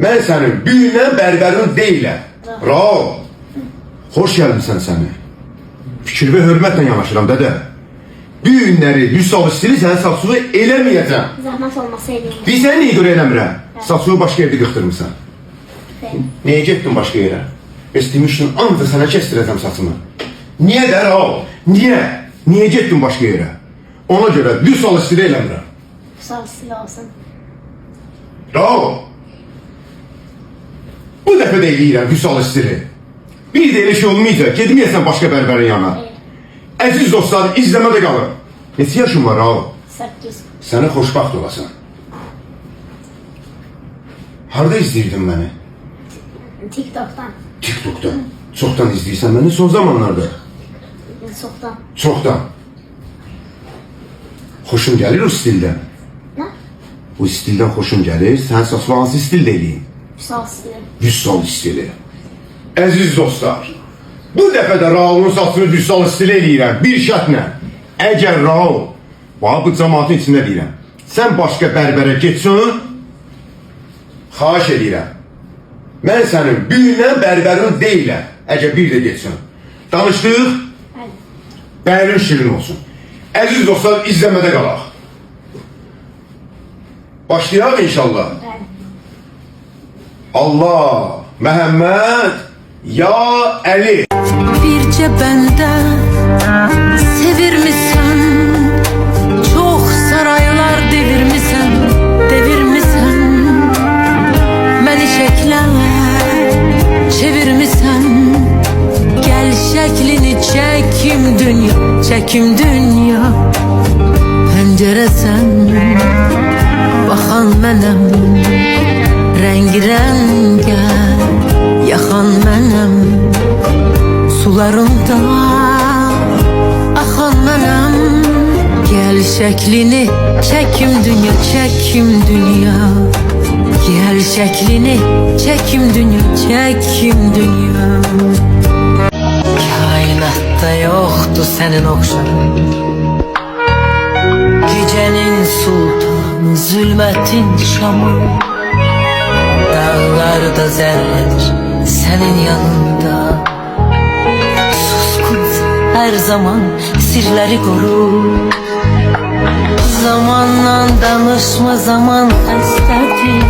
Mən sənin büyündən bərbərin deyiləm. Rauf, hoş gəlmişsən səni. Fikir və hörmətlə yanaşıram dədə. Büyünləri, Vüsal istili səni saçsuğu eləməyəcəm. Zahmet olmasa eləyəm. Bilsən niyə görə eləmirəm? Saçsuğu başqa yerdə qıxdırmısan. Niyə getdin başqa yerə? Demişdin, ancaq sənə kəstirəcəm saçımı. Niyə də Rauf? Niyə? Niyə getdin başqa yerə? Ona görə Vüsal istili eləmirəm. Vüsal istili olsun. Rauf, bu dəfə də eləyirəm Vüsal istili. Bir də elə şey olmayacaq, gedməyəsən başqa bərbərin yanına. Əziz dostlar, izləmədə qalın. Neçə yaşın var Rauf? 8. Sənə xoşbaxt olasan. Harada izləyirdin məni? TikTok'tan. TikTok'tan. Çoxdan izləyirsən məni, son zamanlarda. Çoxdan. Çoxdan. Xoşun gəlir o stildən. Nə? Bu stildən xoşun gəlir, sən saçma hansı stildə eləyin? Vüsal istili. Vüsal stili. Əziz dostlar, bu dəfə də Rauf'un saçını Vüsal stili eləyirəm, bir şərtlə. Əgər Rauf, bu cəmaatın içində deyirəm, sən başqa bərbərə getsin, xahiş edirəm. Mən sənin büyündən bərbərin deyiləm, əgər bir də getsin. Danışdıq, bərin şirin olsun. Əziz dostlar, izləmədə qalaq. Başlayaq inşallah. Allah, Məhəmməd, ya Əli. Bircə bəndə sevirmisən, çox saraylar devirmisən, devirmisən. Məni şəklə çevirmisən, gəl şəklini çəkim dünya, çəkim dünya. Pəncərəsən, baxan mənəm, rəng-rəngə yaxan mənəm, sularımda axan mənəm. Gəl şəklini çəkim dünya, çəkim dünya. Gəl şəklini çəkim dünya, çəkim dünya. Kainatda yoxdur sənin oxşarın, gecənin sultanı, zülmətin şamı. Dağlarda zərrədir sənin yanında, susqun hər zaman sirləri qorur. Zamanla danışma, zaman xəstədir,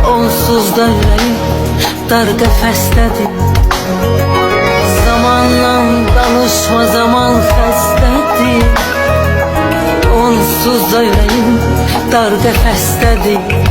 onsuz da ürəyim dar qəfəsdədir. Zamanla danışma, zaman xəstədir, onsuz da ürəyim dar qəfəsdədir.